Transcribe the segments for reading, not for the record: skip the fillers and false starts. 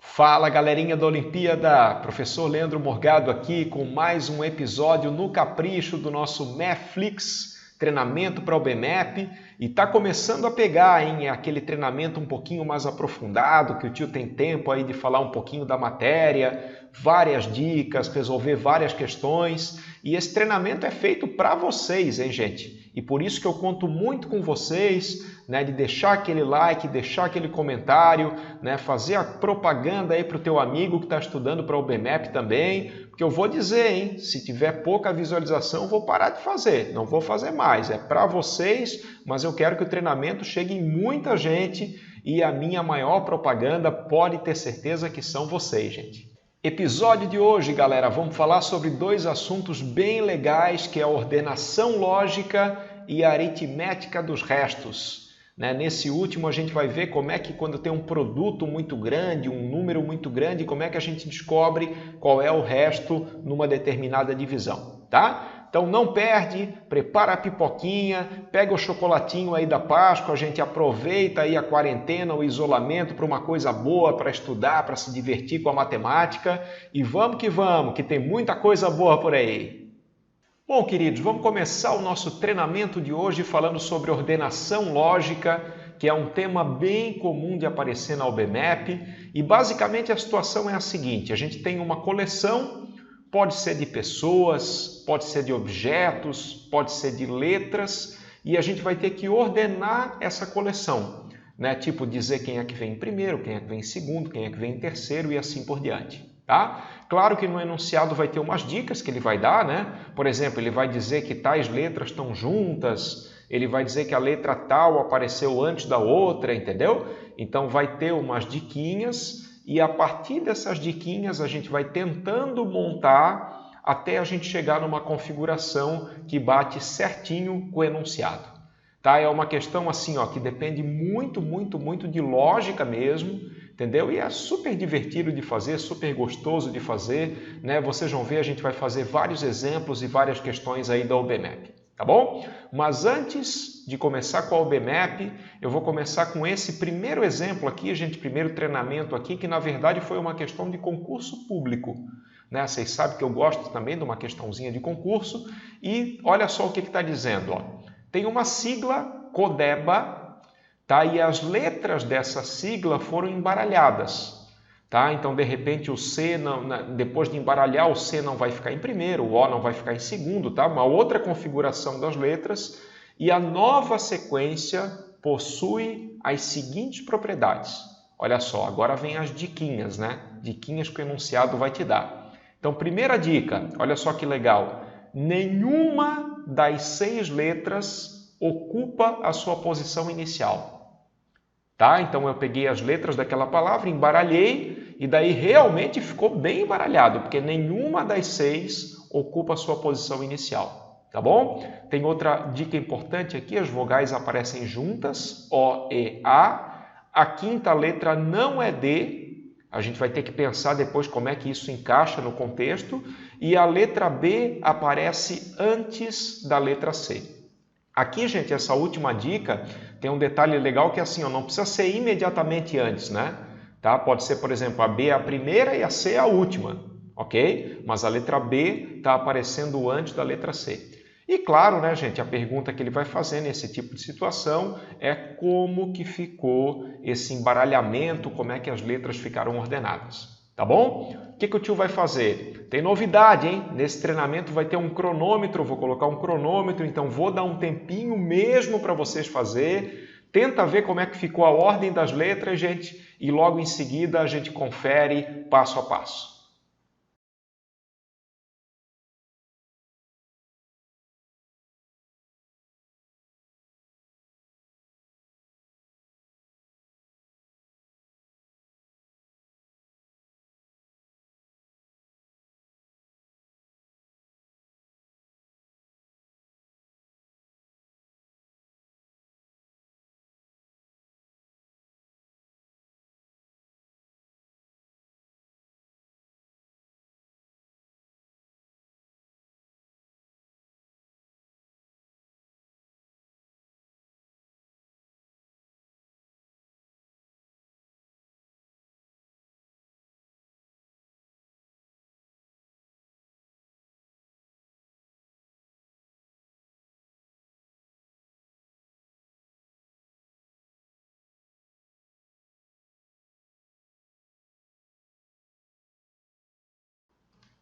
Fala galerinha da Olimpíada, professor Leandro Morgado aqui com mais um episódio no capricho do nosso Mathflix, treinamento para o BMAP, e tá começando a pegar, hein, aquele treinamento um pouquinho mais aprofundado, que o tio tem tempo aí de falar um pouquinho da matéria, várias dicas, resolver várias questões, e esse treinamento é feito para vocês, hein, gente? E por isso que eu conto muito com vocês, né, de deixar aquele like, deixar aquele comentário, né, fazer a propaganda aí para o teu amigo que está estudando para o BMAP também, porque eu vou dizer, hein, se tiver pouca visualização eu vou parar de fazer, não vou fazer mais, é para vocês, mas eu quero que o treinamento chegue em muita gente e a minha maior propaganda pode ter certeza que são vocês, gente. Episódio de hoje, galera, vamos falar sobre dois assuntos bem legais, que é a ordenação lógica e a aritmética dos restos. Nesse último a gente vai ver como é que quando tem um produto muito grande, um número muito grande, como é que a gente descobre qual é o resto numa determinada divisão, tá? Então não perde, prepara a pipoquinha, pega o chocolatinho aí da Páscoa, a gente aproveita aí a quarentena, o isolamento para uma coisa boa, para estudar, para se divertir com a matemática e vamos, que tem muita coisa boa por aí. Bom, queridos, vamos começar o nosso treinamento de hoje falando sobre ordenação lógica, que é um tema bem comum de aparecer na OBMAP, e basicamente a situação é a seguinte: a gente tem uma coleção, pode ser de pessoas, pode ser de objetos, pode ser de letras, e a gente vai ter que ordenar essa coleção, né? Tipo dizer quem é que vem em primeiro, quem é que vem em segundo, quem é que vem em terceiro e assim por diante. Tá? Claro que no enunciado vai ter umas dicas que ele vai dar, né? Por exemplo, ele vai dizer que tais letras estão juntas, ele vai dizer que a letra tal apareceu antes da outra, entendeu? Então vai ter umas diquinhas e a partir dessas diquinhas a gente vai tentando montar até a gente chegar numa configuração que bate certinho com o enunciado. Tá? É uma questão assim, ó, que depende muito de lógica mesmo, entendeu? E é super divertido de fazer, super gostoso de fazer, né? Vocês vão ver, a gente vai fazer vários exemplos e várias questões aí da OBMAP, tá bom? Mas antes de começar com a OBMAP, eu vou começar com esse primeiro exemplo aqui, gente, primeiro treinamento aqui, que na verdade foi uma questão de concurso público, né? Vocês sabem que eu gosto também de uma questãozinha de concurso e olha só o que está dizendo, ó. Tem uma sigla CODEBA, tá? E as letras dessa sigla foram embaralhadas. Tá? Então, de repente, o C, depois de embaralhar, o C não vai ficar em primeiro, o O não vai ficar em segundo. Tá? Uma outra configuração das letras. E a nova sequência possui as seguintes propriedades. Olha só, agora vem as diquinhas, né? Diquinhas que o enunciado vai te dar. Então, primeira dica, olha só que legal. Nenhuma das 6 letras ocupa a sua posição inicial. Tá? Então eu peguei as letras daquela palavra, embaralhei e daí realmente ficou bem embaralhado, porque nenhuma das 6 ocupa a sua posição inicial. Tá bom? Tem outra dica importante aqui, as vogais aparecem juntas, O e A. A quinta letra não é D. A gente vai ter que pensar depois como é que isso encaixa no contexto. E a letra B aparece antes da letra C. Aqui, gente, essa última dica tem um detalhe legal que é assim, ó, não precisa ser imediatamente antes, né? Tá? Pode ser, por exemplo, a B é a primeira e a C é a última, ok? Mas a letra B está aparecendo antes da letra C. E claro, né, gente, a pergunta que ele vai fazer nesse tipo de situação é como que ficou esse embaralhamento, como é que as letras ficaram ordenadas. Tá bom? O que o tio vai fazer? Tem novidade, hein? Nesse treinamento vai ter um cronômetro, vou colocar um cronômetro, então vou dar um tempinho mesmo para vocês fazer. Tenta ver como é que ficou a ordem das letras, gente, e logo em seguida a gente confere passo a passo.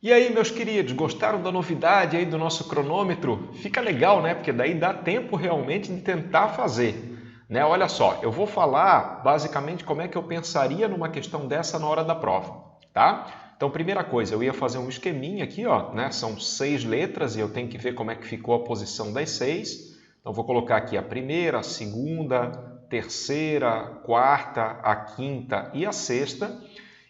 E aí, meus queridos, gostaram da novidade aí do nosso cronômetro? Fica legal, né? Porque daí dá tempo realmente de tentar fazer, né? Olha só, eu vou falar basicamente como é que eu pensaria numa questão dessa na hora da prova, tá? Então, primeira coisa, eu ia fazer um esqueminha aqui, ó, né? São 6 letras e eu tenho que ver como é que ficou a posição das 6. Então, vou colocar aqui a primeira, a segunda, terceira, quarta, a quinta e a sexta.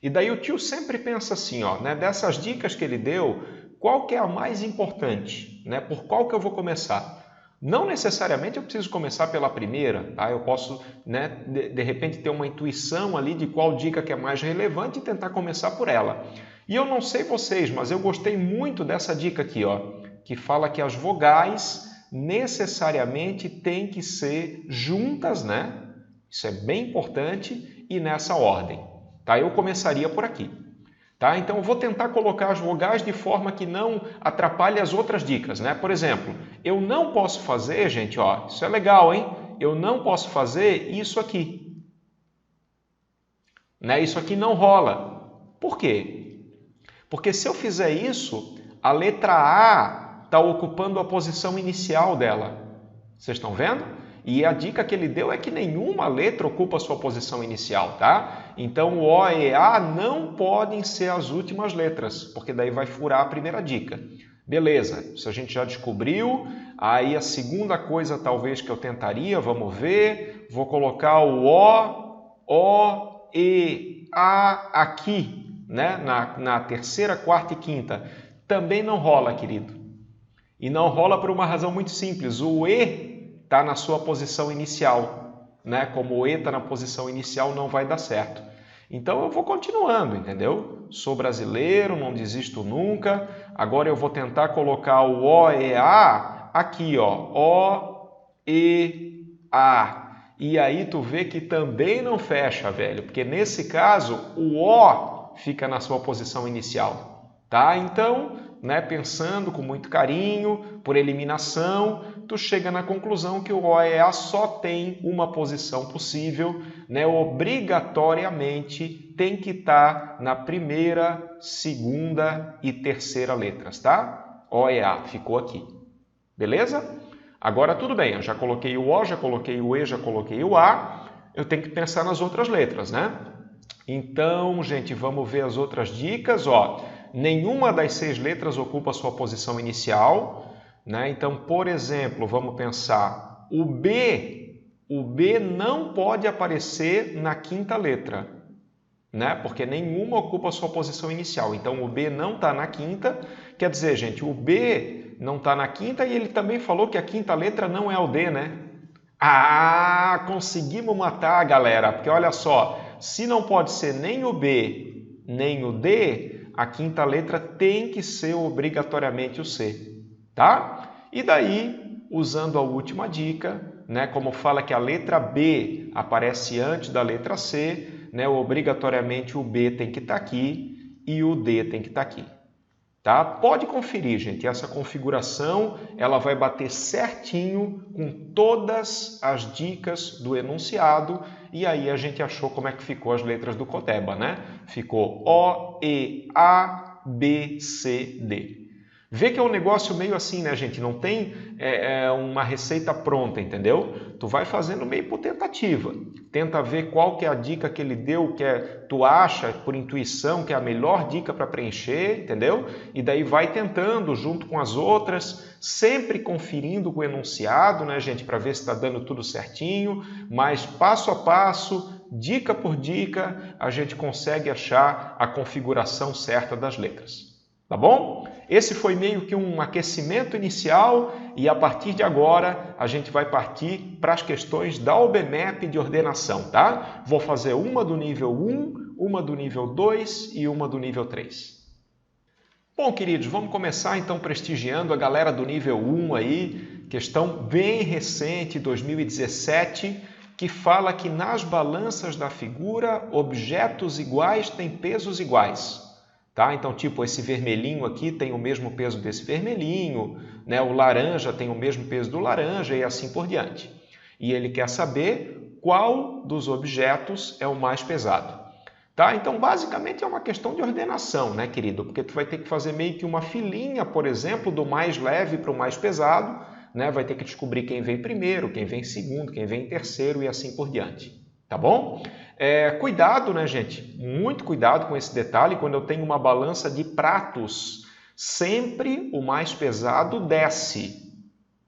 E daí o tio sempre pensa assim, ó, né? Dessas dicas que ele deu, qual que é a mais importante, né? Por qual que eu vou começar? Não necessariamente eu preciso começar pela primeira, tá? Eu posso, né, de repente ter uma intuição ali de qual dica que é mais relevante e tentar começar por ela. E eu não sei vocês, mas eu gostei muito dessa dica aqui, ó, que fala que as vogais necessariamente têm que ser juntas, né? Isso é bem importante e nessa ordem. Tá? Eu começaria por aqui. Tá? Então, eu vou tentar colocar as vogais de forma que não atrapalhe as outras dicas. Né? Por exemplo, eu não posso fazer, gente, ó, isso é legal, hein? Eu não posso fazer isso aqui. Né? Isso aqui não rola. Por quê? Porque se eu fizer isso, a letra A está ocupando a posição inicial dela. Vocês estão vendo? E a dica que ele deu é que nenhuma letra ocupa a sua posição inicial, tá? Então, o O e A não podem ser as últimas letras, porque daí vai furar a primeira dica. Beleza, isso a gente já descobriu. Aí a segunda coisa talvez que eu tentaria, vamos ver, vou colocar o, E, A aqui, né? Na terceira, quarta e quinta. Também não rola, querido. E não rola por uma razão muito simples. O E está na sua posição inicial, né? Como o E está na posição inicial, não vai dar certo. Então eu vou continuando, entendeu? Sou brasileiro, não desisto nunca. Agora eu vou tentar colocar o O, E, A aqui, ó. O, E, A. E aí tu vê que também não fecha, velho, porque nesse caso o O fica na sua posição inicial, tá? Então, né, pensando com muito carinho, por eliminação, tu chega na conclusão que o O e A só tem uma posição possível, né, obrigatoriamente tem que estar na primeira, segunda e terceira letras, tá? O e A, ficou aqui. Beleza? Agora tudo bem, eu já coloquei o O, já coloquei o E, já coloquei o A, eu tenho que pensar nas outras letras, né? Então, gente, vamos ver as outras dicas, ó. Nenhuma das 6 letras ocupa a sua posição inicial, né? Então, por exemplo, vamos pensar, o B não pode aparecer na quinta letra, né? Porque nenhuma ocupa a sua posição inicial. Então, o B não está na quinta, quer dizer, gente, o B não está na quinta e ele também falou que a quinta letra não é o D, né? Ah, conseguimos matar, galera, porque olha só, se não pode ser nem o B, nem o D, a quinta letra tem que ser obrigatoriamente o C, tá? E daí, usando a última dica, né, como fala que a letra B aparece antes da letra C, né, obrigatoriamente o B tem que estar aqui e o D tem que estar aqui. Tá? Pode conferir, gente, essa configuração ela vai bater certinho com todas as dicas do enunciado e aí a gente achou como é que ficou as letras do Codeba, né? Ficou O, E, A, B, C, D. Vê que é um negócio meio assim, né, gente? Não tem uma receita pronta, entendeu? Tu vai fazendo meio por tentativa. Tenta ver qual que é a dica que ele deu, tu acha, por intuição, que é a melhor dica para preencher, entendeu? E daí vai tentando junto com as outras, sempre conferindo com o enunciado, né, gente? Para ver se está dando tudo certinho, mas passo a passo, dica por dica, a gente consegue achar a configuração certa das letras. Tá bom? Esse foi meio que um aquecimento inicial e a partir de agora a gente vai partir para as questões da OBMAP de ordenação, tá? Vou fazer uma do nível 1, uma do nível 2 e uma do nível 3. Bom, queridos, vamos começar então prestigiando a galera do nível 1 aí, questão bem recente, 2017, que fala que nas balanças da figura, objetos iguais têm pesos iguais. Tá? Então, tipo, esse vermelhinho aqui tem o mesmo peso desse vermelhinho, né? O laranja tem o mesmo peso do laranja e assim por diante. E ele quer saber qual dos objetos é o mais pesado. Tá? Então, basicamente, é uma questão de ordenação, né, querido? Porque tu vai ter que fazer meio que uma filinha, por exemplo, do mais leve para o mais pesado, né? Vai ter que descobrir quem vem primeiro, quem vem segundo, quem vem terceiro e assim por diante. Tá bom? Cuidado, né, gente? Muito cuidado com esse detalhe. Quando eu tenho uma balança de pratos, sempre o mais pesado desce,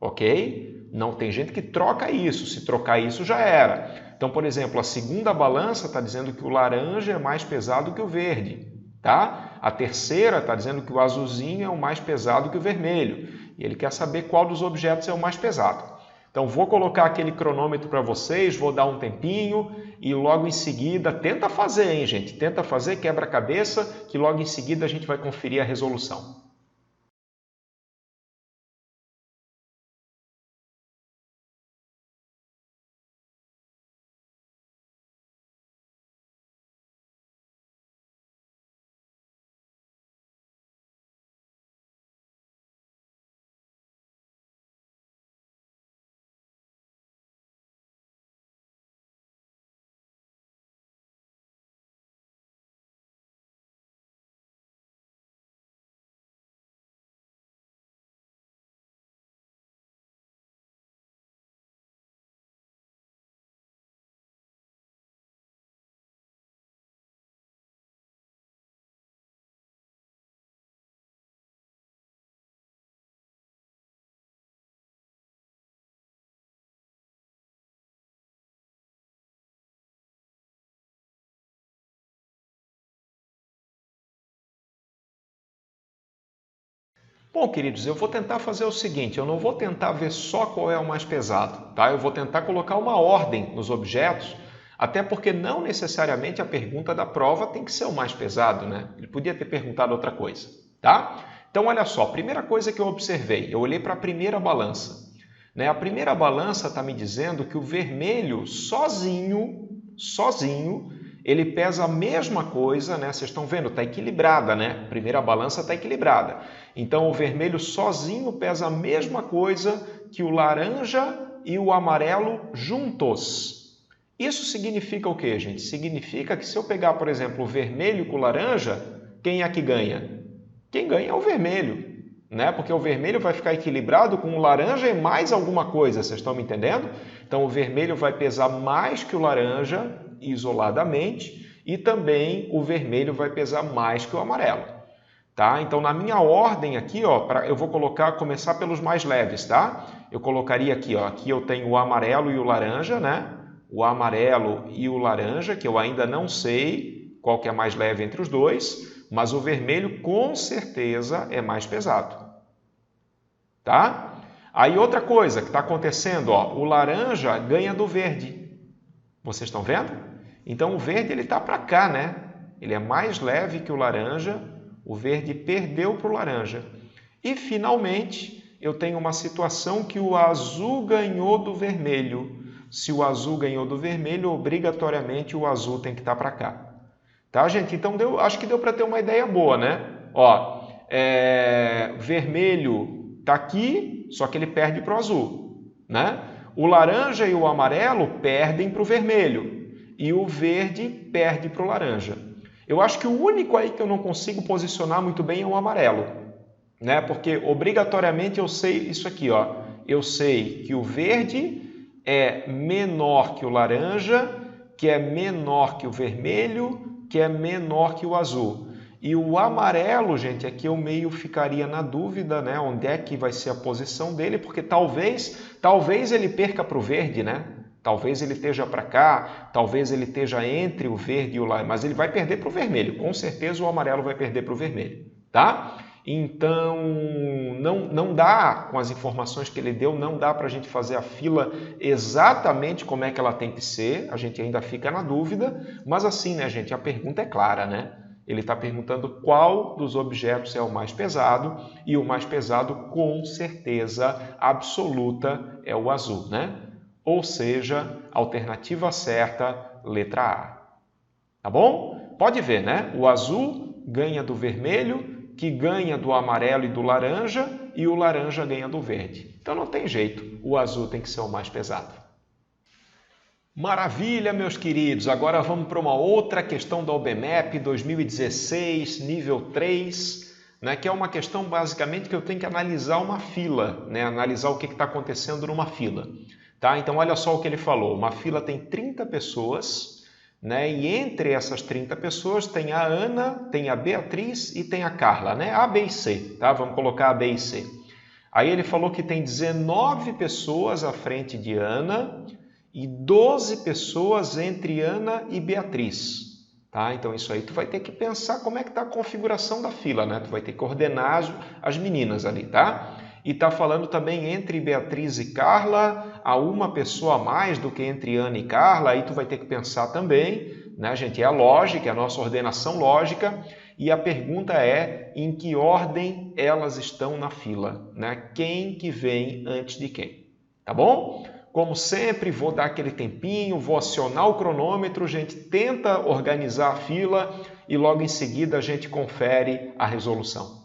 ok? Não tem gente que troca isso. Se trocar isso, já era. Então, por exemplo, a segunda balança está dizendo que o laranja é mais pesado que o verde, tá? A terceira está dizendo que o azulzinho é o mais pesado que o vermelho. E ele quer saber qual dos objetos é o mais pesado. Então, vou colocar aquele cronômetro para vocês, vou dar um tempinho e logo em seguida, tenta fazer, hein, gente? Tenta fazer, quebra a cabeça, que logo em seguida a gente vai conferir a resolução. Bom, queridos, eu vou tentar fazer o seguinte, eu não vou tentar ver só qual é o mais pesado, tá? Eu vou tentar colocar uma ordem nos objetos, até porque não necessariamente a pergunta da prova tem que ser o mais pesado, né? Ele podia ter perguntado outra coisa, tá? Então, olha só, primeira coisa que eu observei, eu olhei para a primeira balança, né? A primeira balança está me dizendo que o vermelho sozinho, ele pesa a mesma coisa, né? Vocês estão vendo, está equilibrada, né? A primeira balança está equilibrada. Então, o vermelho sozinho pesa a mesma coisa que o laranja e o amarelo juntos. Isso significa o quê, gente? Significa que se eu pegar, por exemplo, o vermelho com o laranja, quem é que ganha? Quem ganha é o vermelho, né? Porque o vermelho vai ficar equilibrado com o laranja e mais alguma coisa, vocês estão me entendendo? Então, o vermelho vai pesar mais que o laranja, isoladamente, e também o vermelho vai pesar mais que o amarelo, tá? Então, na minha ordem aqui, ó, eu vou começar pelos mais leves, tá? Eu colocaria aqui, ó, aqui eu tenho o amarelo e o laranja, né? O amarelo e o laranja, que eu ainda não sei qual que é mais leve entre os dois, mas o vermelho com certeza é mais pesado, tá? Aí outra coisa que está acontecendo, ó, o laranja ganha do verde. Vocês estão vendo? Então, o verde está para cá, né? Ele é mais leve que o laranja, o verde perdeu para o laranja. E, finalmente, eu tenho uma situação que o azul ganhou do vermelho. Se o azul ganhou do vermelho, obrigatoriamente o azul tem que estar para cá. Tá, gente? Então, acho que deu para ter uma ideia boa, né? Ó, vermelho está aqui, só que ele perde para o azul, né? O laranja e o amarelo perdem para o vermelho e o verde perde para o laranja. Eu acho que o único aí que eu não consigo posicionar muito bem é o amarelo, né? Porque obrigatoriamente eu sei isso aqui, ó. Eu sei que o verde é menor que o laranja, que é menor que o vermelho, que é menor que o azul. E o amarelo, gente, aqui eu meio ficaria na dúvida, né? Onde é que vai ser a posição dele, porque talvez ele perca para o verde, né? Talvez ele esteja para cá, talvez ele esteja entre o verde e o laranja, mas ele vai perder para o vermelho. Com certeza o amarelo vai perder para o vermelho, tá? Então, não dá, com as informações que ele deu, não dá para a gente fazer a fila exatamente como é que ela tem que ser, a gente ainda fica na dúvida, mas assim, né, gente, a pergunta é clara, né? Ele está perguntando qual dos objetos é o mais pesado, e o mais pesado, com certeza absoluta, é o azul, né? Ou seja, alternativa certa, letra A. Tá bom? Pode ver, né? O azul ganha do vermelho, que ganha do amarelo e do laranja, e o laranja ganha do verde. Então não tem jeito, o azul tem que ser o mais pesado. Maravilha, meus queridos! Agora vamos para uma outra questão da OBMEP 2016, nível 3, né, que é uma questão basicamente que eu tenho que analisar uma fila, né, analisar o que está acontecendo numa fila. Tá? Então, olha só o que ele falou. Uma fila tem 30 pessoas, né, e entre essas 30 pessoas tem a Ana, tem a Beatriz e tem a Carla, né? A, B e C. Tá? Vamos colocar A, B e C. Aí ele falou que tem 19 pessoas à frente de Ana e 12 pessoas entre Ana e Beatriz. Tá? Então isso aí tu vai ter que pensar como é que está a configuração da fila, né? Tu vai ter que ordenar as meninas ali, tá? E está falando também entre Beatriz e Carla, há uma pessoa a mais do que entre Ana e Carla, aí tu vai ter que pensar também, né, gente? É a lógica, é a nossa ordenação lógica, e a pergunta é em que ordem elas estão na fila, né? Quem que vem antes de quem, tá bom? Como sempre, vou dar aquele tempinho, vou acionar o cronômetro, a gente tenta organizar a fila e logo em seguida a gente confere a resolução.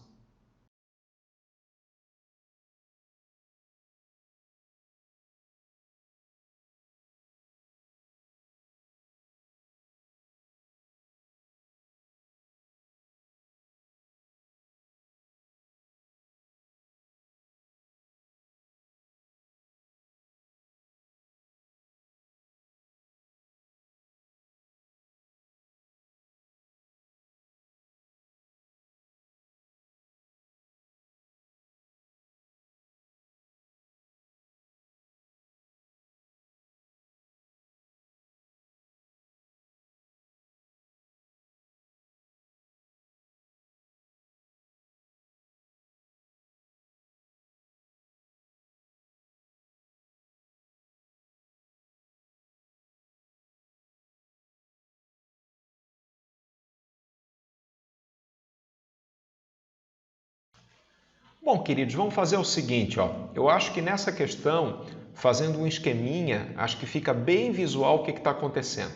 Bom, queridos, vamos fazer o seguinte, ó. Eu acho que nessa questão, fazendo um esqueminha, acho que fica bem visual o que está acontecendo.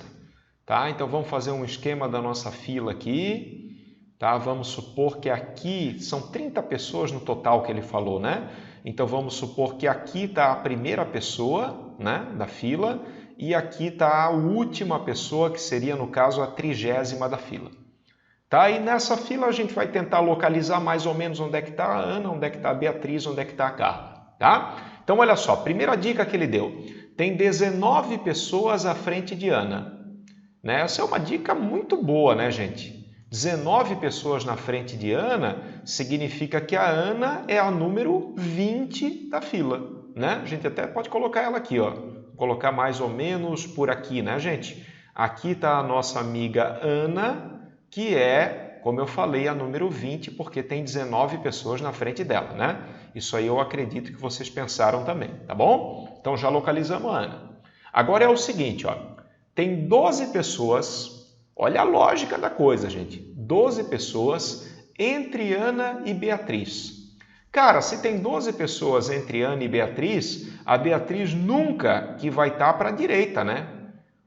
Tá? Então vamos fazer um esquema da nossa fila aqui. Tá? Vamos supor que aqui são 30 pessoas no total que ele falou, né? Então vamos supor que aqui está a primeira pessoa, né, da fila e aqui está a última pessoa, que seria no caso a 30ª da fila. Tá? E nessa fila a gente vai tentar localizar mais ou menos onde é que está a Ana, onde é que está a Beatriz, onde é que está a Carla. Tá? Então olha só, primeira dica que ele deu, tem 19 pessoas à frente de Ana. Né? Essa é uma dica muito boa, né, gente? 19 pessoas na frente de Ana significa que a Ana é a número 20 da fila. Né? A gente até pode colocar ela aqui, ó. Colocar mais ou menos por aqui, né, gente? Aqui está a nossa amiga Ana, que é, como eu falei, a número 20, porque tem 19 pessoas na frente dela, né? Isso aí eu acredito que vocês pensaram também, tá bom? Então já localizamos a Ana. Agora é o seguinte, ó. Tem 12 pessoas, olha a lógica da coisa, gente. 12 pessoas entre Ana e Beatriz. Cara, se tem 12 pessoas entre Ana e Beatriz, a Beatriz nunca que vai estar para a direita, né?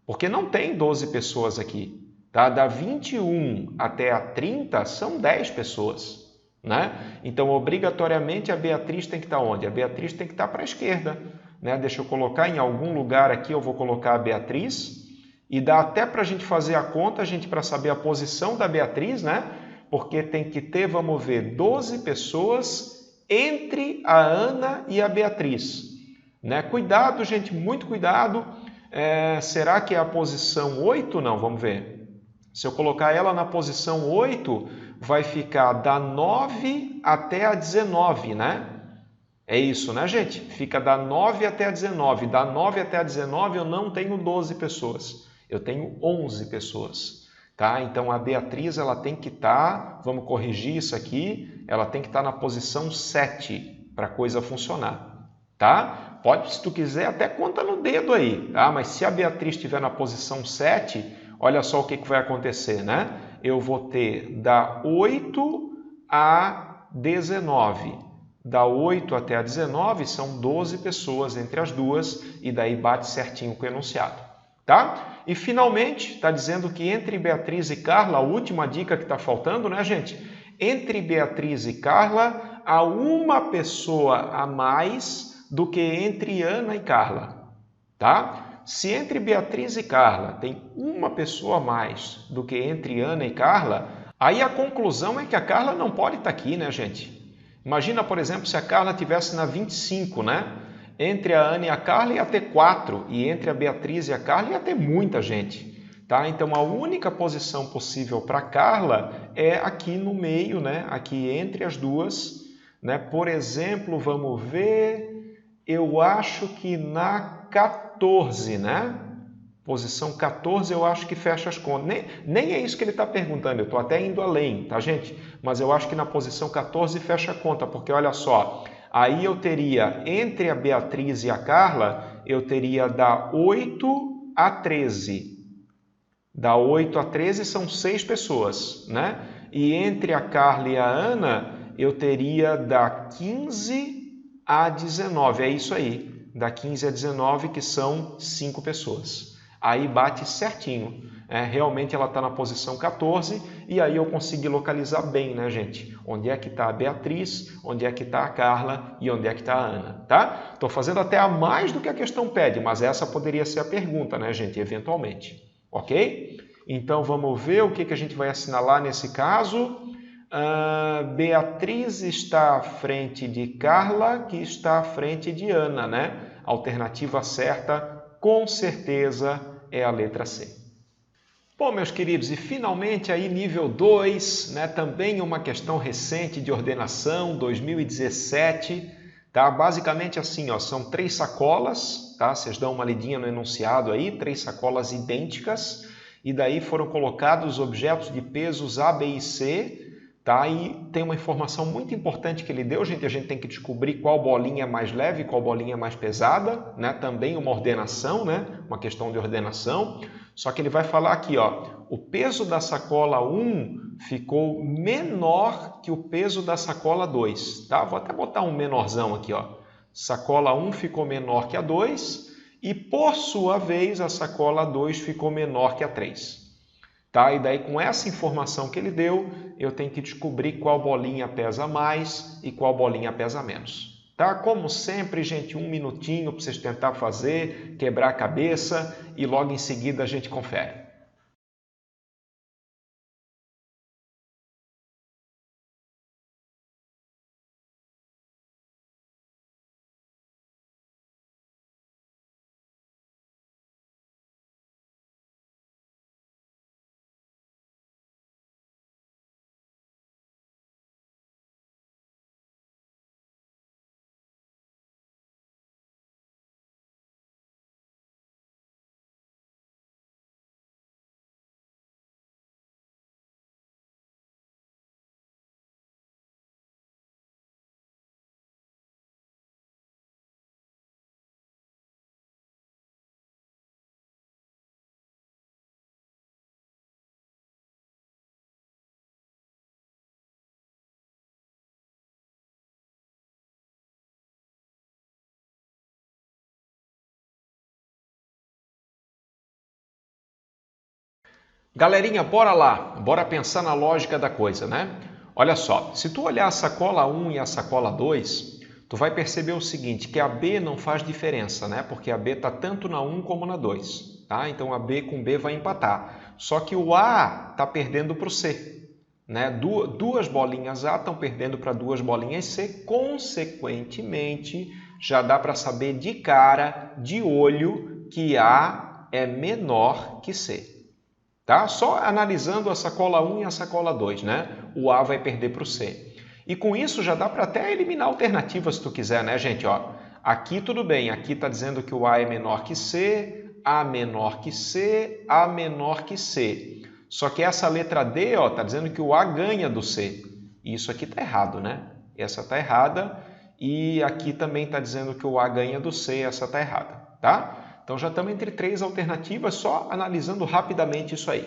Porque não tem 12 pessoas aqui. Tá? Da 21 até a 30 são 10 pessoas. Né? Então, obrigatoriamente, a Beatriz tem que estar onde? A Beatriz tem que estar para a esquerda. Né? Deixa eu colocar em algum lugar aqui, eu vou colocar a Beatriz. E dá até para a gente fazer a conta, para saber a posição da Beatriz, né? Porque tem que ter, vamos ver, 12 pessoas entre a Ana e a Beatriz. Né? Cuidado, gente, muito cuidado. Será que é a posição 8? Não, vamos ver. Se eu colocar ela na posição 8, vai ficar da 9 até a 19, né? É isso, né, gente? Fica da 9 até a 19. Da 9 até a 19 eu não tenho 12 pessoas. Eu tenho 11 pessoas. Tá? Então a Beatriz ela tem que estar, vamos corrigir isso aqui, ela tem que estar na posição 7 para a coisa funcionar. Tá? Pode, se tu quiser, até conta no dedo aí. Tá? Mas se a Beatriz estiver na posição 7... olha só o que vai acontecer, né? Eu vou ter da 8 a 19. Da 8 até a 19 são 12 pessoas entre as duas e daí bate certinho com o enunciado. Tá? E finalmente, está dizendo que entre Beatriz e Carla, a última dica que está faltando, né, gente? Entre Beatriz e Carla, há uma pessoa a mais do que entre Ana e Carla. Tá? Se entre Beatriz e Carla tem uma pessoa a mais do que entre Ana e Carla, aí a conclusão é que a Carla não pode estar aqui, né, gente? Imagina, por exemplo, se a Carla estivesse na 25, né? Entre a Ana e a Carla ia ter 4, e entre a Beatriz e a Carla ia ter muita gente. Tá? Então, a única posição possível para Carla é aqui no meio, né? Aqui entre as duas. Né? Por exemplo, vamos ver, eu acho que na 14, né? Posição 14 eu acho que fecha as contas. Nem é isso que ele está perguntando, eu estou até indo além, tá, gente? Mas eu acho que na posição 14 fecha a conta, porque olha só, aí eu teria, entre a Beatriz e a Carla, eu teria da 8 a 13. Da 8 a 13 são 6 pessoas, né? E entre a Carla e a Ana, eu teria da 15 a 19. É isso aí, da 15 a 19, que são 5 pessoas. Aí bate certinho. Realmente ela está na posição 14 e aí eu consegui localizar bem, né, gente? Onde é que está a Beatriz, onde é que está a Carla e onde é que está a Ana, tá? Estou fazendo até a mais do que a questão pede, mas essa poderia ser a pergunta, né, gente? Eventualmente. Ok? Então vamos ver o que a gente vai assinalar nesse caso. Beatriz está à frente de Carla, que está à frente de Ana, né? A alternativa certa, com certeza, é a letra C. Bom, meus queridos, e finalmente aí nível 2, né? Também uma questão recente de ordenação, 2017. Tá? Basicamente assim, ó, são 3 sacolas, tá? Vocês dão uma lidinha no enunciado aí, 3 sacolas idênticas, e daí foram colocados objetos de pesos A, B e C, tá? E tem uma informação muito importante que ele deu, gente, a gente tem que descobrir qual bolinha é mais leve e qual bolinha é mais pesada, né? Também uma ordenação, né? Uma questão de ordenação. Só que ele vai falar aqui, ó, o peso da sacola 1 ficou menor que o peso da sacola 2, tá? Vou até botar um menorzão aqui, ó. Sacola 1 ficou menor que a 2 e, por sua vez, a sacola 2 ficou menor que a 3. Tá? E daí, com essa informação que ele deu, eu tenho que descobrir qual bolinha pesa mais e qual bolinha pesa menos. Tá? Como sempre, gente, 1 minutinho para vocês tentar fazer, quebrar a cabeça e logo em seguida a gente confere. Galerinha, bora lá, bora pensar na lógica da coisa, né? Olha só, se tu olhar a sacola 1 e a sacola 2, tu vai perceber o seguinte, que a B não faz diferença, né? Porque a B está tanto na 1 como na 2, tá? Então a B com B vai empatar. Só que o A está perdendo para o C, né? Duas bolinhas A estão perdendo para 2 bolinhas C, consequentemente, já dá para saber de cara, de olho, que A é menor que C. Tá? Só analisando a sacola 1 e a sacola 2, né? O A vai perder para o C. E com isso já dá para até eliminar alternativas se tu quiser, né, gente? Ó, aqui tudo bem, aqui está dizendo que o A é menor que C, A menor que C, A menor que C. Só que essa letra D está dizendo que o A ganha do C. E isso aqui está errado, né? Essa está errada. E aqui também está dizendo que o A ganha do C, essa está errada, tá? Então já estamos entre 3 alternativas, só analisando rapidamente isso aí.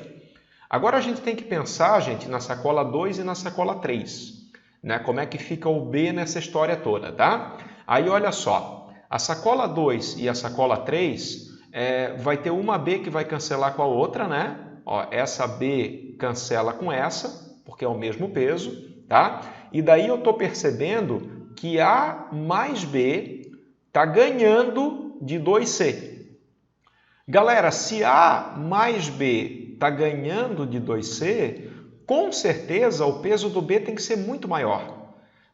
Agora a gente tem que pensar, gente, na sacola 2 e na sacola 3. Né? Como é que fica o B nessa história toda, tá? Aí olha só, a sacola 2 e a sacola 3 vai ter uma B que vai cancelar com a outra, né? Ó, essa B cancela com essa, porque é o mesmo peso, tá? E daí eu estou percebendo que A mais B está ganhando de 2C. Galera, se A mais B está ganhando de 2C, com certeza o peso do B tem que ser muito maior.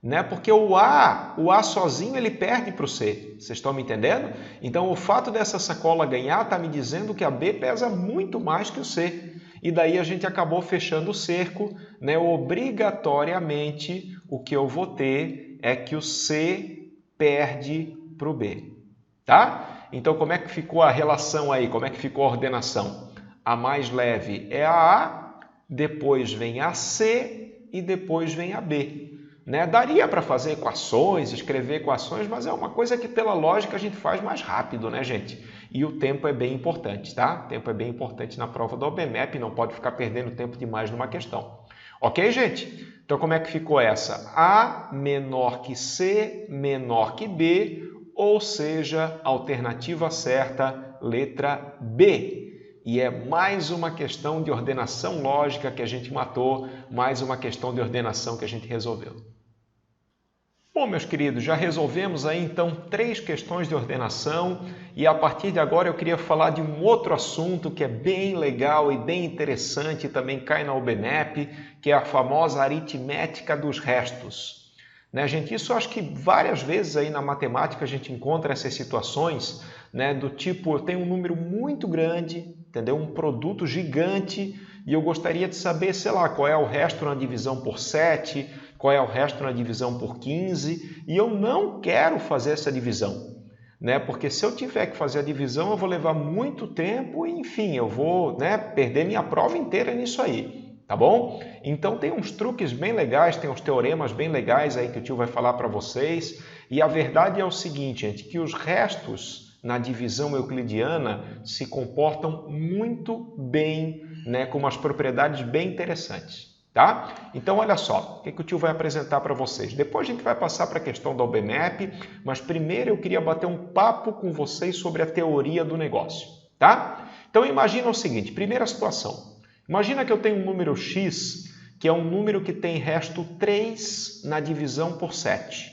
Né? Porque o A sozinho ele perde para o C. Vocês estão me entendendo? Então o fato dessa sacola ganhar está me dizendo que a B pesa muito mais que o C. E daí a gente acabou fechando o cerco, né? Obrigatoriamente o que eu vou ter é que o C perde para o B. Tá? Então como é que ficou a relação aí? Como é que ficou a ordenação? A mais leve é a A, depois vem a C e depois vem a B. Né? Daria para fazer equações, escrever equações, mas é uma coisa que pela lógica a gente faz mais rápido, né, gente? E o tempo é bem importante, tá? O tempo é bem importante na prova do OBMAP, não pode ficar perdendo tempo demais numa questão. Ok, gente? Então como é que ficou essa? A menor que C, menor que B, ou seja, alternativa certa, letra B. E é mais uma questão de ordenação lógica que a gente matou, mais uma questão de ordenação que a gente resolveu. Bom, meus queridos, já resolvemos aí então 3 questões de ordenação e a partir de agora eu queria falar de um outro assunto que é bem legal e bem interessante e também cai na OBMAP, que é a famosa aritmética dos restos. Né, gente? Isso eu acho que várias vezes aí na matemática a gente encontra essas situações, né, do tipo, eu tenho um número muito grande, entendeu? Um produto gigante e eu gostaria de saber, sei lá, qual é o resto na divisão por 7, qual é o resto na divisão por 15, e eu não quero fazer essa divisão, né? Porque se eu tiver que fazer a divisão, eu vou levar muito tempo e, enfim, eu vou, né, perder minha prova inteira nisso aí, tá bom? Então tem uns truques bem legais, tem uns teoremas bem legais aí que o tio vai falar para vocês, e a verdade é o seguinte, gente, que os restos na divisão euclidiana se comportam muito bem, né, com umas propriedades bem interessantes. Tá? Então, olha só, o que o tio vai apresentar para vocês. Depois a gente vai passar para a questão da OBMAP, mas primeiro eu queria bater um papo com vocês sobre a teoria do negócio. Tá? Então, imagina o seguinte, primeira situação. Imagina que eu tenho um número x, que é um número que tem resto 3 na divisão por 7.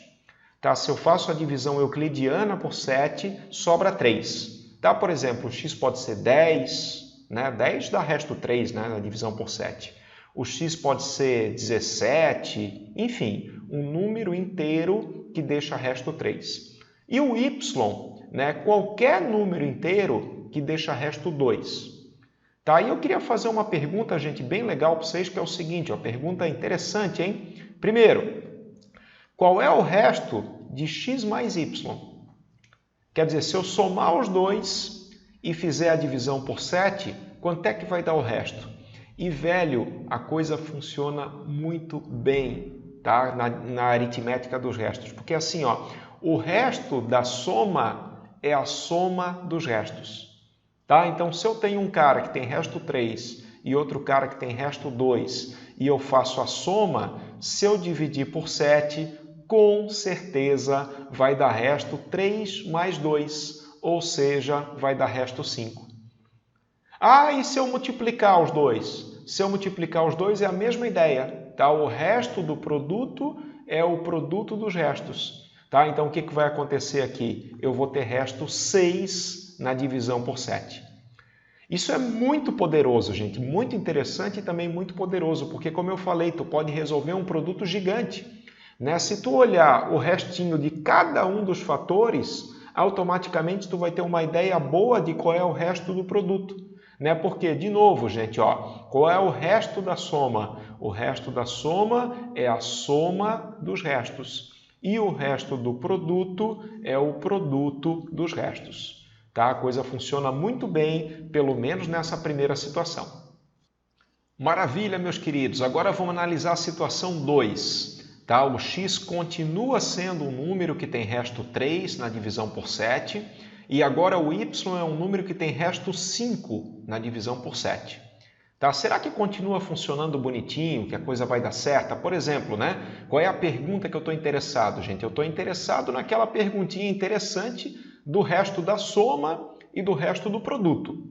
Tá? Se eu faço a divisão euclidiana por 7, sobra 3. Tá? Por exemplo, o x pode ser 10, né? 10 dá resto 3, né, na divisão por 7. O x pode ser 17, enfim, um número inteiro que deixa resto 3. E o y, né, qualquer número inteiro que deixa resto 2. Tá? E eu queria fazer uma pergunta, gente, bem legal para vocês, que é o seguinte, uma pergunta interessante, hein? Primeiro, qual é o resto de x mais y? Quer dizer, se eu somar os dois e fizer a divisão por 7, quanto é que vai dar o resto? E, velho, a coisa funciona muito bem, tá? Na aritmética dos restos. Porque assim, ó, o resto da soma é a soma dos restos. Tá? Então, se eu tenho um cara que tem resto 3 e outro cara que tem resto 2 e eu faço a soma, se eu dividir por 7, com certeza vai dar resto 3 mais 2, ou seja, vai dar resto 5. Ah, e se eu multiplicar os dois? Se eu multiplicar os dois é a mesma ideia, tá? O resto do produto é o produto dos restos, tá? Então o que vai acontecer aqui? Eu vou ter resto 6 na divisão por 7. Isso é muito poderoso, gente, muito interessante e também muito poderoso, porque como eu falei, tu pode resolver um produto gigante, né? Se tu olhar o restinho de cada um dos fatores, automaticamente tu vai ter uma ideia boa de qual é o resto do produto. Né? Porque, de novo, gente, ó, qual é o resto da soma? O resto da soma é a soma dos restos. E o resto do produto é o produto dos restos. Tá? A coisa funciona muito bem, pelo menos nessa primeira situação. Maravilha, meus queridos. Agora vamos analisar a situação 2. Tá? O x continua sendo um número que tem resto 3 na divisão por 7. E agora o y é um número que tem resto 5 na divisão por 7. Tá? Será que continua funcionando bonitinho, que a coisa vai dar certa? Por exemplo, né? Qual é a pergunta que eu estou interessado, gente? Eu estou interessado naquela perguntinha interessante do resto da soma e do resto do produto.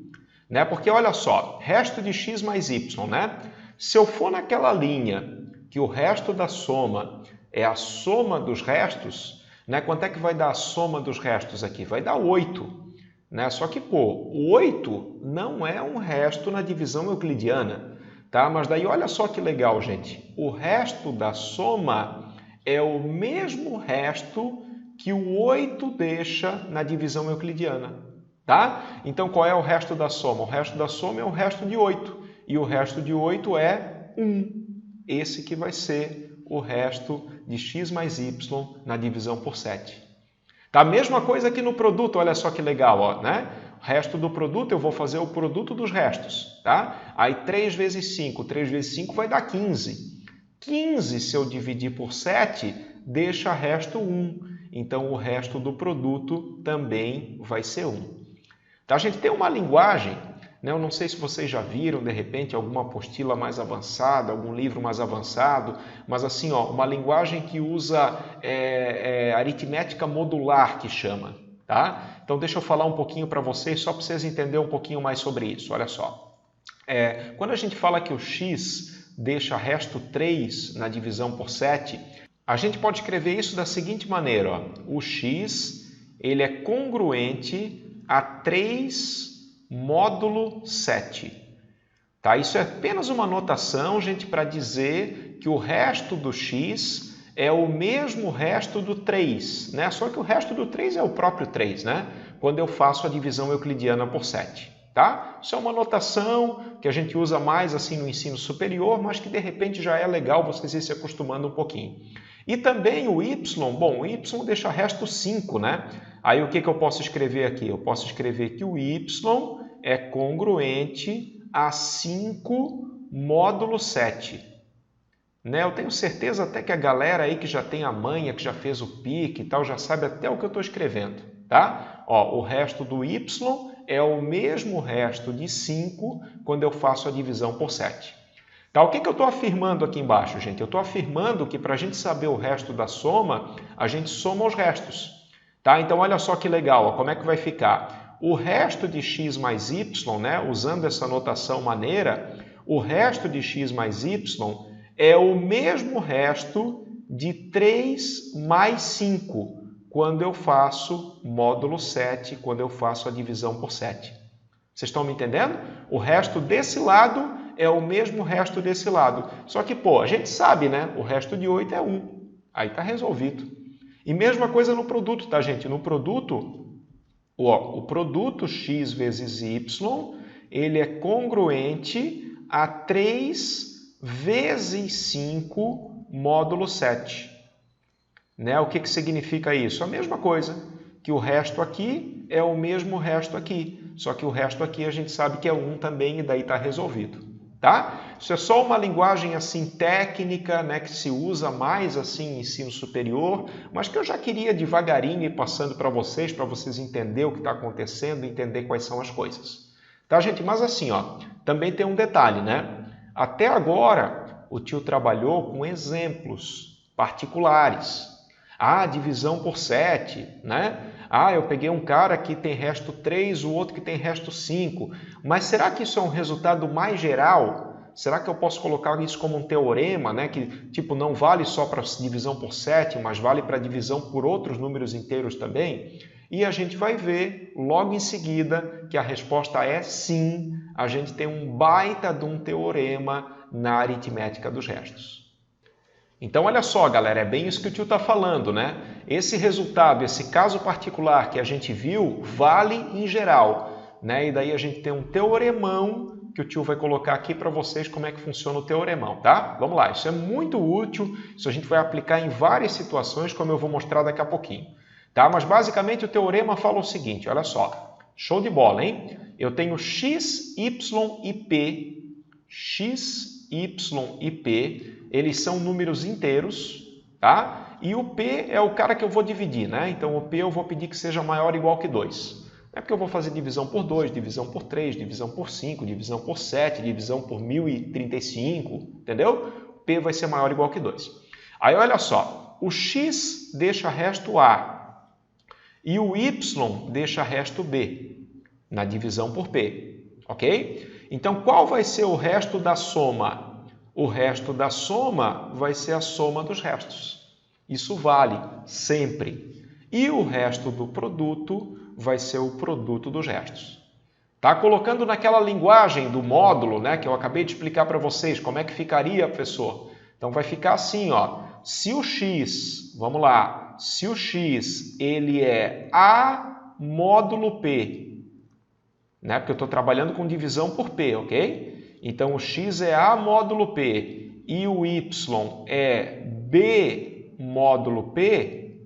Né? Porque olha só, resto de x mais y, né? Se eu for naquela linha que o resto da soma é a soma dos restos, né? Quanto é que vai dar a soma dos restos aqui? Vai dar 8. né? Só que, pô, o 8 não é um resto na divisão euclidiana, tá? Mas daí olha só que legal, gente. O resto da soma é o mesmo resto que o 8 deixa na divisão euclidiana, tá? Então, qual é o resto da soma? O resto da soma é o resto de 8. E o resto de 8 é 1. Esse que vai ser o resto de x mais y na divisão por 7. Tá? A mesma coisa aqui no produto, olha só que legal, ó, né? O resto do produto eu vou fazer o produto dos restos, tá? Aí 3 vezes 5, 3 vezes 5 vai dar 15. 15, se eu dividir por 7, deixa resto 1. Então, o resto do produto também vai ser 1. Tá? A gente tem uma linguagem, né? Eu não sei se vocês já viram, de repente, alguma apostila mais avançada, algum livro mais avançado, mas assim, ó, uma linguagem que usa aritmética modular, que chama. Tá? Então, deixa eu falar um pouquinho para vocês, só para vocês entenderem um pouquinho mais sobre isso. Olha só. Quando a gente fala que o x deixa resto 3 na divisão por 7, a gente pode escrever isso da seguinte maneira. Ó. O x ele é congruente a 3 módulo 7. Tá? Isso é apenas uma notação, gente, para dizer que o resto do x é o mesmo resto do 3, né? Só que o resto do 3 é o próprio 3, né? Quando eu faço a divisão euclidiana por 7. Tá? Isso é uma notação que a gente usa mais assim no ensino superior, mas que de repente já é legal vocês irem se acostumando um pouquinho. E também o y, bom, o y deixa resto 5, né? Aí o que eu posso escrever aqui? Eu posso escrever que o y é congruente a 5 módulo 7. Né? Eu tenho certeza até que a galera aí que já tem a manha, que já fez o PIC e tal, já sabe até o que eu estou escrevendo. Tá? Ó, o resto do y é o mesmo resto de 5 quando eu faço a divisão por 7. Tá, o que eu estou afirmando aqui embaixo, gente? Eu estou afirmando que para a gente saber o resto da soma, a gente soma os restos. Tá? Então, olha só que legal, ó, como é que vai ficar? O resto de x mais y, né, usando essa notação maneira, o resto de x mais y é o mesmo resto de 3 mais 5, quando eu faço módulo 7, quando eu faço a divisão por 7. Vocês estão me entendendo? O resto desse lado é o mesmo resto desse lado. Só que, pô, a gente sabe, né? O resto de 8 é 1. Aí está resolvido. E mesma coisa no produto, tá, gente? No produto, ó, o produto x vezes y, ele é congruente a 3 vezes 5 módulo 7. Né? O que significa isso? A mesma coisa, que o resto aqui é o mesmo resto aqui. Só que o resto aqui a gente sabe que é 1 também e daí está resolvido. Tá? Isso é só uma linguagem assim técnica, né, que se usa mais assim em ensino superior, mas que eu já queria devagarinho ir passando para vocês entenderem o que está acontecendo, entender quais são as coisas. Tá, gente? Mas assim, ó, também tem um detalhe, né? Até agora, o tio trabalhou com exemplos particulares. Ah, divisão por 7, né? Ah, eu peguei um cara que tem resto 3, o outro que tem resto 5. Mas será que isso é um resultado mais geral? Será que eu posso colocar isso como um teorema, né? Que tipo não vale só para divisão por 7, mas vale para divisão por outros números inteiros também? E a gente vai ver logo em seguida que a resposta é sim. A gente tem um baita de um teorema na aritmética dos restos. Então, olha só, galera, é bem isso que o tio está falando, né? Esse resultado, esse caso particular que a gente viu, vale em geral, né? E daí a gente tem um teoremão que o tio vai colocar aqui para vocês como é que funciona o teoremão, tá? Vamos lá, isso é muito útil, isso a gente vai aplicar em várias situações, como eu vou mostrar daqui a pouquinho, tá? Mas basicamente o teorema fala o seguinte, olha só, show de bola, hein? Eu tenho x, y e p, x, y e p, eles são números inteiros, tá? E o p é o cara que eu vou dividir, né? Então, o p eu vou pedir que seja maior ou igual que 2. É porque eu vou fazer divisão por 2, divisão por 3, divisão por 5, divisão por 7, divisão por 1035, entendeu? P vai ser maior ou igual que 2. Aí, olha só, o x deixa resto A e o y deixa resto B na divisão por P, ok? Então, qual vai ser o resto da soma? O resto da soma vai ser a soma dos restos. Isso vale sempre. E o resto do produto vai ser o produto dos restos. Tá? Colocando naquela linguagem do módulo, né, que eu acabei de explicar para vocês, como é que ficaria, professor? Então vai ficar assim, ó. Se o x, vamos lá, se o x ele é A módulo P, né, porque eu estou trabalhando com divisão por P, ok? Então o x é A módulo P e o y é B módulo P,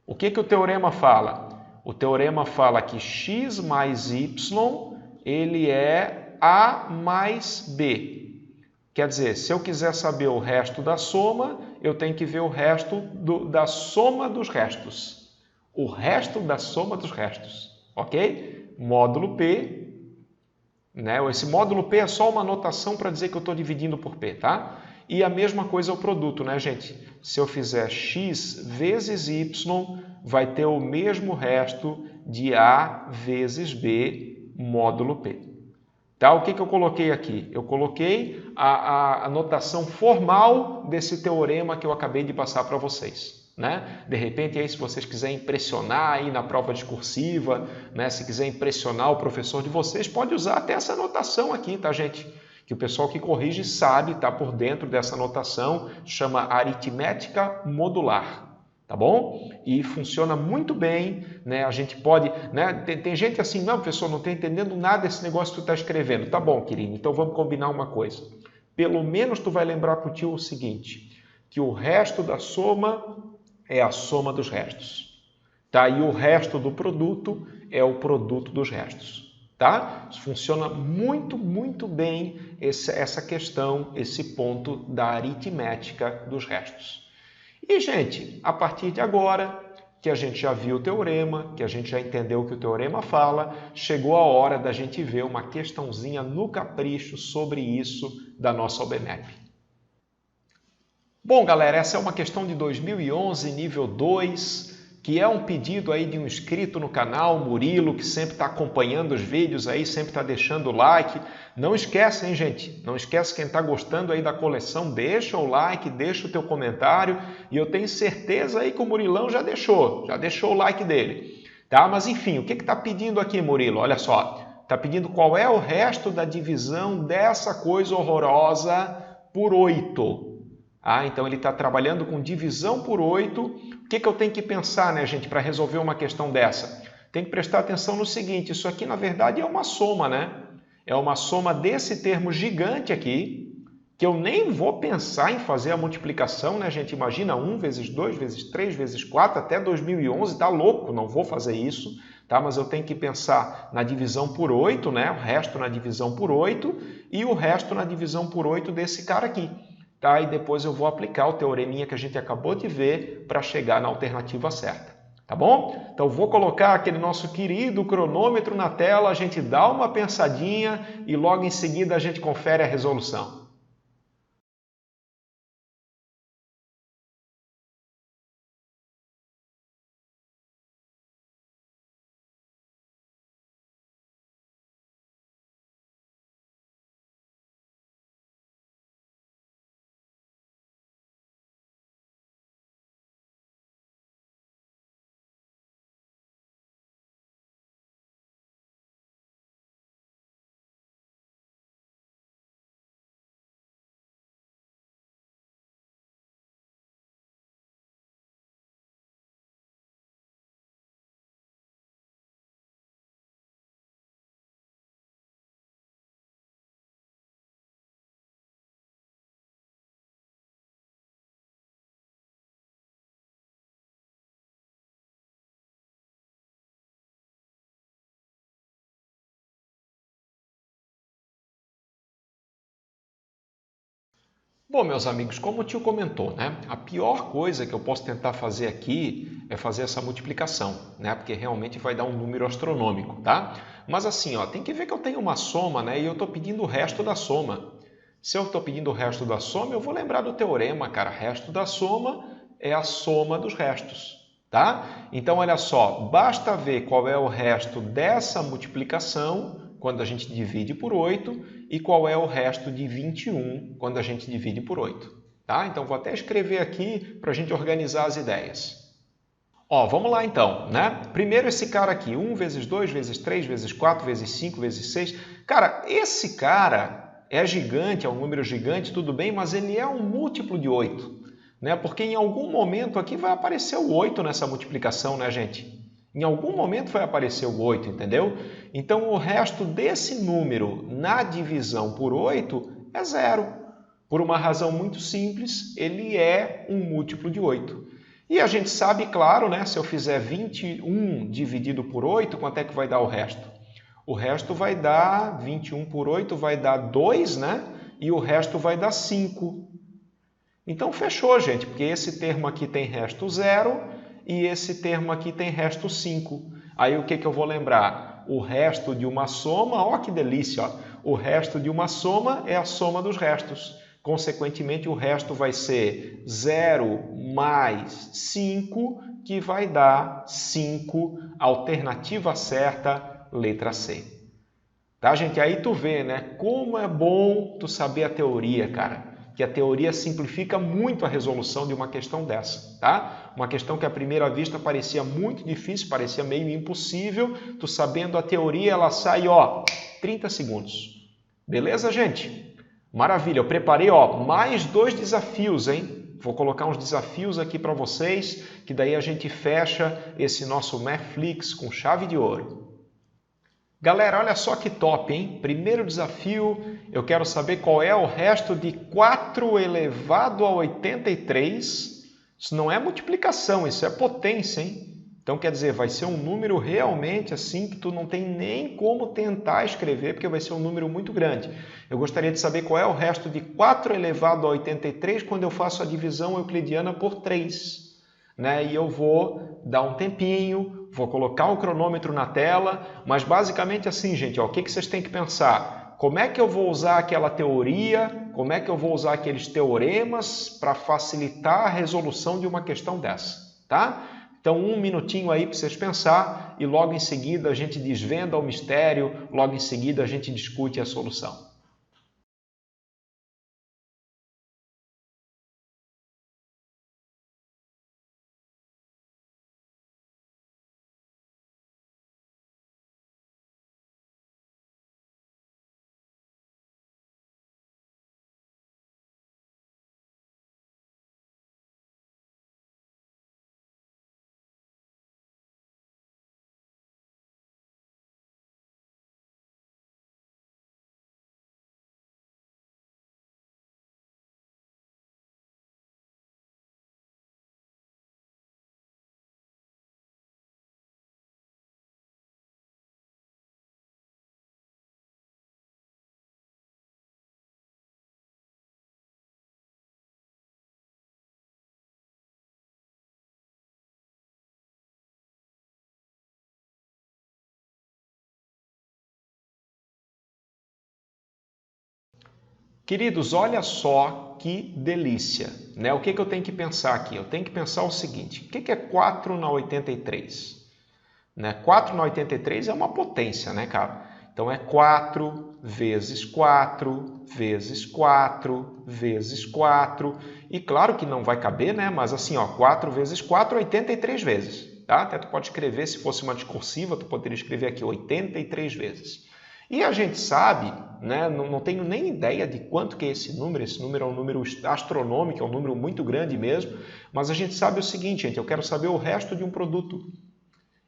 o que o teorema fala? O teorema fala que x mais y ele é A mais B. Quer dizer, se eu quiser saber o resto da soma, eu tenho que ver o resto da soma dos restos. O resto da soma dos restos, ok? Módulo P, né? Esse módulo P é só uma notação para dizer que eu estou dividindo por P, tá? E a mesma coisa é o produto, né, gente? Se eu fizer x vezes y, vai ter o mesmo resto de A vezes B módulo P. Tá? O que eu coloquei aqui? Eu coloquei a notação formal desse teorema que eu acabei de passar para vocês. Né? De repente, aí, se vocês quiserem impressionar aí na prova discursiva, né? Se quiser impressionar o professor de vocês, pode usar até essa notação aqui, tá, gente? Que o pessoal que corrige sabe, está por dentro dessa notação, chama aritmética modular. Tá bom? E funciona muito bem, né? A gente pode, né? Tem gente assim, não, professor, não estou entendendo nada desse negócio que tu está escrevendo. Tá bom, querido, então vamos combinar uma coisa. Pelo menos tu vai lembrar para o tio o seguinte, que o resto da soma é a soma dos restos. Tá? E o resto do produto é o produto dos restos. Tá? Isso funciona muito, muito bem essa questão, esse ponto da aritmética dos restos. E, gente, a partir de agora, que a gente já viu o teorema, que a gente já entendeu o que o teorema fala, chegou a hora da gente ver uma questãozinha no capricho sobre isso da nossa OBMEP. Bom, galera, essa é uma questão de 2011, nível 2, que é um pedido aí de um inscrito no canal, Murilo, que sempre está acompanhando os vídeos aí, sempre está deixando o like. Não esquece, hein, gente? Não esquece, quem está gostando aí da coleção, deixa o like, deixa o teu comentário. E eu tenho certeza aí que o Murilão já deixou o like dele. Tá? Mas enfim, o que está pedindo aqui, Murilo? Olha só, está pedindo qual é o resto da divisão dessa coisa horrorosa por 8. Então ele está trabalhando com divisão por 8. O que eu tenho que pensar, né, gente, para resolver uma questão dessa? Tem que prestar atenção no seguinte, isso aqui na verdade é uma soma, né? É uma soma desse termo gigante aqui, que eu nem vou pensar em fazer a multiplicação, né, gente? Imagina 1 vezes 2 vezes 3 vezes 4 até 2011, tá louco, não vou fazer isso, tá? Mas eu tenho que pensar na divisão por 8, né? O resto na divisão por 8 e o resto na divisão por 8 desse cara aqui. Tá? E depois eu vou aplicar o teoreminha que a gente acabou de ver para chegar na alternativa certa. Tá bom? Então vou colocar aquele nosso querido cronômetro na tela, a gente dá uma pensadinha e logo em seguida a gente confere a resolução. Bom, meus amigos, como o tio comentou, né? A pior coisa que eu posso tentar fazer aqui é fazer essa multiplicação, né? Porque realmente vai dar um número astronômico, tá? Mas assim, ó, tem que ver que eu tenho uma soma, né? E eu estou pedindo o resto da soma. Se eu estou pedindo o resto da soma, eu vou lembrar do teorema, cara. Resto da soma é a soma dos restos, tá? Então, olha só, basta ver qual é o resto dessa multiplicação quando a gente divide por 8 e qual é o resto de 21 quando a gente divide por 8. Tá? Então, vou até escrever aqui para a gente organizar as ideias. Ó, vamos lá então, né? Primeiro esse cara aqui, 1 vezes 2 vezes 3 vezes 4 vezes 5 vezes 6. Cara, esse cara é gigante, é um número gigante, tudo bem, mas ele é um múltiplo de 8, né? Porque em algum momento aqui vai aparecer o 8 nessa multiplicação, né, gente? Em algum momento vai aparecer o 8, entendeu? Então o resto desse número na divisão por 8 é zero. Por uma razão muito simples, ele é um múltiplo de 8. E a gente sabe, claro, né, se eu fizer 21 dividido por 8, quanto é que vai dar o resto? O resto vai dar, 21 por 8 vai dar 2, né? E o resto vai dar 5. Então fechou, gente, porque esse termo aqui tem resto 0 e esse termo aqui tem resto 5. Aí o que eu vou lembrar? O resto de uma soma, ó que delícia, ó. O resto de uma soma é a soma dos restos. Consequentemente, o resto vai ser 0 mais 5, que vai dar 5, alternativa certa, letra C. Tá, gente? Aí tu vê, né? Como é bom tu saber a teoria, cara. Que a teoria simplifica muito a resolução de uma questão dessa, tá? Uma questão que à primeira vista parecia muito difícil, parecia meio impossível. Tu sabendo a teoria, ela sai, ó, 30 segundos. Beleza, gente? Maravilha, eu preparei mais 2 desafios, hein? Vou colocar uns desafios aqui para vocês, que daí a gente fecha esse nosso Mathflix com chave de ouro. Galera, olha só que top, hein? Primeiro desafio, eu quero saber qual é o resto de 4 elevado a 83. Isso não é multiplicação, isso é potência, hein? Então, quer dizer, vai ser um número realmente assim que tu não tem nem como tentar escrever, porque vai ser um número muito grande. Eu gostaria de saber qual é o resto de 4 elevado a 83 quando eu faço a divisão euclidiana por 3. Né? E eu vou dar um tempinho, vou colocar o cronômetro na tela, mas basicamente assim, gente, ó, o que vocês têm que pensar? Como é que eu vou usar aquela teoria, como é que eu vou usar aqueles teoremas para facilitar a resolução de uma questão dessa, tá? Então, um minutinho aí para vocês pensar e logo em seguida a gente desvenda o mistério, logo em seguida a gente discute a solução. Queridos, olha só que delícia, né? O que eu tenho que pensar aqui? Eu tenho que pensar o seguinte, o que é 4 na 83? Né? 4 na 83 é uma potência, né, cara? Então é 4 vezes 4 vezes 4 vezes 4. E claro que não vai caber, né? Mas assim, ó, 4 vezes 4, 83 vezes. Tá? Até tu pode escrever, se fosse uma discursiva, tu poderia escrever aqui 83 vezes. E a gente sabe, né, não tenho nem ideia de quanto que é esse número é um número astronômico, é um número muito grande mesmo, mas a gente sabe o seguinte, gente, eu quero saber o resto de um produto.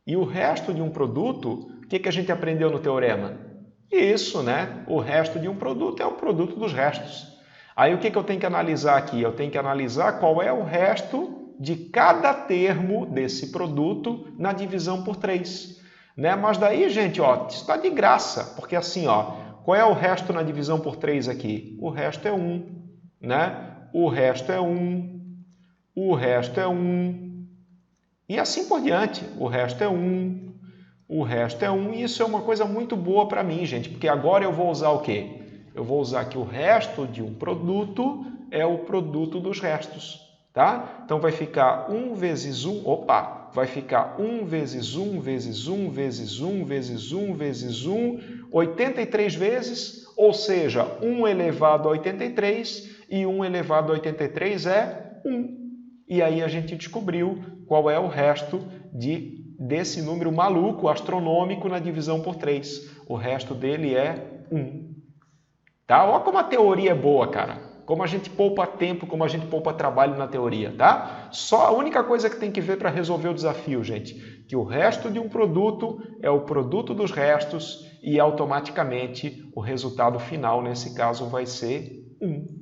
E o resto de um produto, o que a gente aprendeu no teorema? Isso, né? O resto de um produto é o produto dos restos. Aí o que eu tenho que analisar aqui? Eu tenho que analisar qual é o resto de cada termo desse produto na divisão por 3. Né? Mas daí, gente, ó, isso está de graça, porque assim, ó, qual é o resto na divisão por 3 aqui? O resto é 1, né? O resto é 1, o resto é 1, e assim por diante. O resto é 1, o resto é 1, e isso é uma coisa muito boa para mim, gente, porque agora eu vou usar o quê? Eu vou usar que o resto de um produto é o produto dos restos, tá? Então vai ficar 1 vezes 1, vai ficar 1 vezes 1 vezes 1 vezes 1 vezes 1 vezes 1, 83 vezes, ou seja, 1 elevado a 83, e 1 elevado a 83 é 1. E aí a gente descobriu qual é o resto desse número maluco, astronômico, na divisão por 3. O resto dele é 1. Tá? Olha como a teoria é boa, cara. Como a gente poupa tempo, como a gente poupa trabalho na teoria, tá? Só a única coisa que tem que ver para resolver o desafio, gente, que o resto de um produto é o produto dos restos e automaticamente o resultado final, nesse caso, vai ser 1.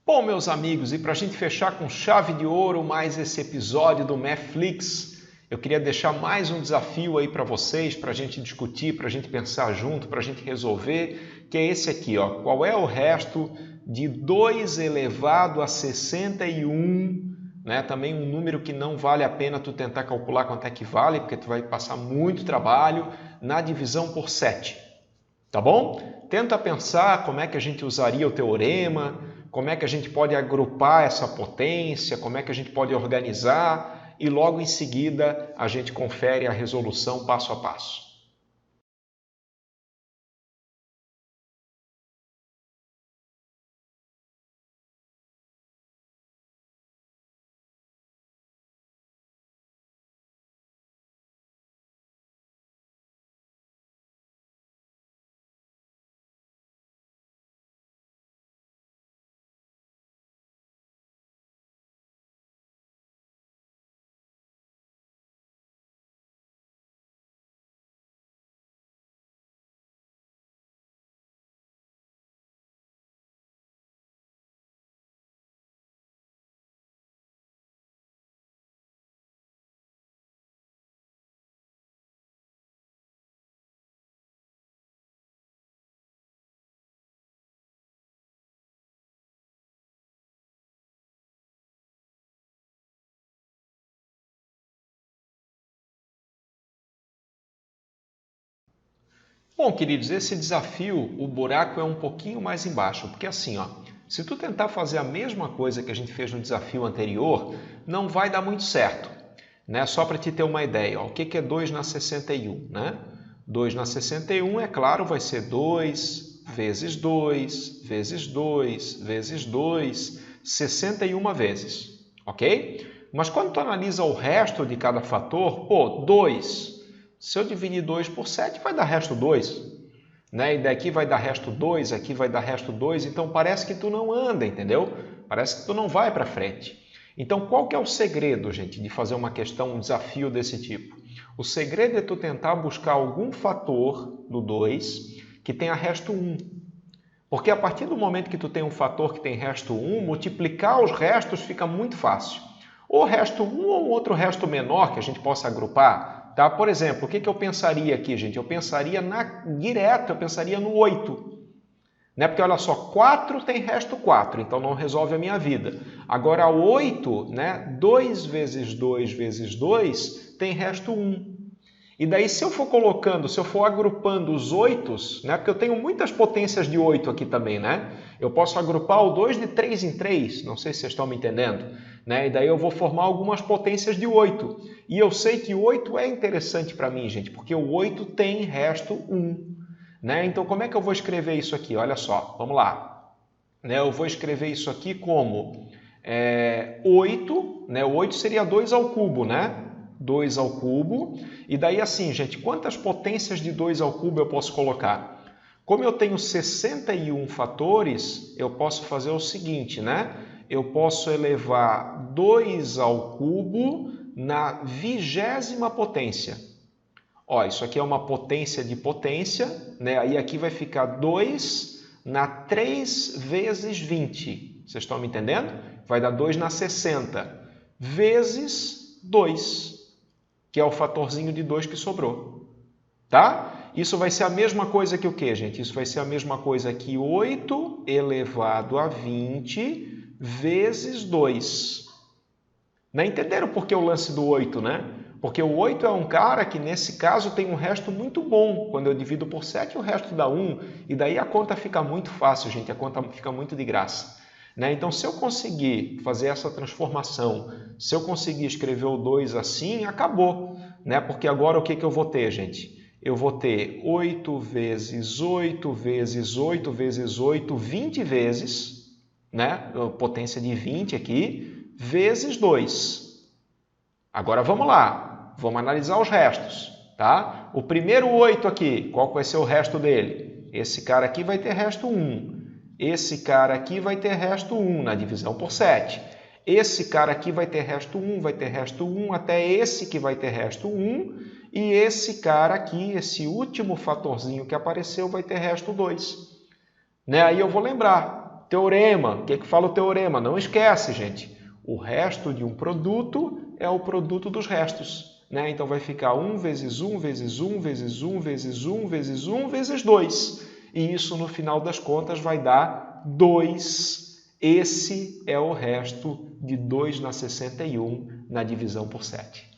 Bom, meus amigos, e para a gente fechar com chave de ouro mais esse episódio do Mathflix, eu queria deixar mais um desafio aí para vocês, para a gente discutir, para a gente pensar junto, para a gente resolver, que é esse aqui, ó. Qual é o resto de 2 elevado a 61, né? Também um número que não vale a pena tu tentar calcular quanto é que vale, porque tu vai passar muito trabalho, na divisão por 7, tá bom? Tenta pensar como é que a gente usaria o teorema, como é que a gente pode agrupar essa potência, como é que a gente pode organizar e logo em seguida a gente confere a resolução passo a passo. Bom, queridos, esse desafio, o buraco é um pouquinho mais embaixo, porque assim, ó, se tu tentar fazer a mesma coisa que a gente fez no desafio anterior, não vai dar muito certo, né? Só para te ter uma ideia, ó, o que é 2 na 61, né? 2 na 61, é claro, vai ser 2 vezes 2 vezes 2 vezes 2, 61 vezes, ok? Mas quando tu analisa o resto de cada fator, pô, 2... Se eu dividir 2 por 7, vai dar resto 2. Né? E daqui vai dar resto 2, aqui vai dar resto 2. Então parece que tu não anda, entendeu? Parece que tu não vai para frente. Então qual que é o segredo, gente, de fazer uma questão, um desafio desse tipo? O segredo é tu tentar buscar algum fator do 2 que tenha resto 1. Porque a partir do momento que tu tem um fator que tem resto 1, multiplicar os restos fica muito fácil. Ou resto 1 ou outro resto menor que a gente possa agrupar. Tá? Por exemplo, o que eu pensaria aqui, gente? Eu pensaria direto, eu pensaria no 8. Né? Porque olha só, 4 tem resto 4, então não resolve a minha vida. Agora 8, né? 2 vezes 2 vezes 2 tem resto 1. E daí se eu for colocando, se eu for agrupando os 8s, né? Porque eu tenho muitas potências de 8 aqui também, né? Eu posso agrupar o 2 de 3 em 3, não sei se vocês estão me entendendo. Né? E daí eu vou formar algumas potências de 8. E eu sei que 8 é interessante para mim, gente, porque o 8 tem resto 1. Né? Então, como é que eu vou escrever isso aqui? Olha só, vamos lá. Né? Eu vou escrever isso aqui como 8, né? O 8 seria 2 ao cubo, né? 2 ao cubo. E daí assim, gente, quantas potências de 2 ao cubo eu posso colocar? Como eu tenho 61 fatores, eu posso fazer o seguinte, né? Eu posso elevar 2 ao cubo na 20ª potência. Ó, isso aqui é uma potência de potência, né? Aí aqui vai ficar 2 na 3 vezes 20. Vocês estão me entendendo? Vai dar 2 na 60 vezes 2, que é o fatorzinho de 2 que sobrou. Tá? Isso vai ser a mesma coisa que o quê, gente? Isso vai ser a mesma coisa que 8 elevado a 20 vezes 2. Não entenderam por que o lance do 8, né? Porque o 8 é um cara que, nesse caso, tem um resto muito bom. Quando eu divido por 7, o resto dá 1. E daí a conta fica muito fácil, gente. A conta fica muito de graça. Né? Então, se eu conseguir fazer essa transformação, se eu conseguir escrever o 2 assim, acabou. Né? Porque agora o que eu vou ter, gente? Eu vou ter 8 vezes 8 vezes 8 vezes 8, 20 vezes, né? Potência de 20 aqui, vezes 2. Agora vamos lá, vamos analisar os restos, tá? O primeiro 8 aqui, qual vai ser o resto dele? Esse cara aqui vai ter resto 1. Esse cara aqui vai ter resto 1 na divisão por 7. Esse cara aqui vai ter resto 1, vai ter resto 1, até esse que vai ter resto 1. E esse cara aqui, esse último fatorzinho que apareceu, vai ter resto 2. Né? Aí eu vou lembrar, teorema, o que fala o teorema? Não esquece, gente. O resto de um produto é o produto dos restos. Né? Então vai ficar 1 vezes 1 vezes 1 vezes 1 vezes 1 vezes 1 vezes 2. E isso, no final das contas, vai dar 2. Esse é o resto de 2 na 61 na divisão por 7.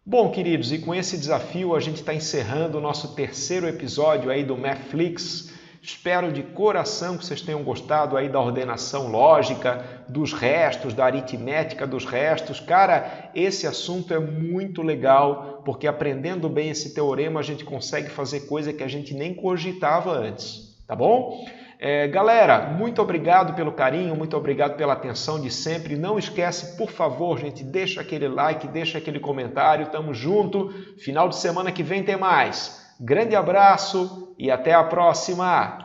Bom, queridos, e com esse desafio a gente está encerrando o nosso terceiro episódio aí do Mathflix. Espero de coração que vocês tenham gostado aí da ordenação lógica, dos restos, da aritmética dos restos. Cara, esse assunto é muito legal, porque aprendendo bem esse teorema a gente consegue fazer coisa que a gente nem cogitava antes, tá bom? Galera, muito obrigado pelo carinho, muito obrigado pela atenção de sempre. Não esquece, por favor, gente, deixa aquele like, deixa aquele comentário. Tamo junto. Final de semana que vem tem mais. Grande abraço e até a próxima!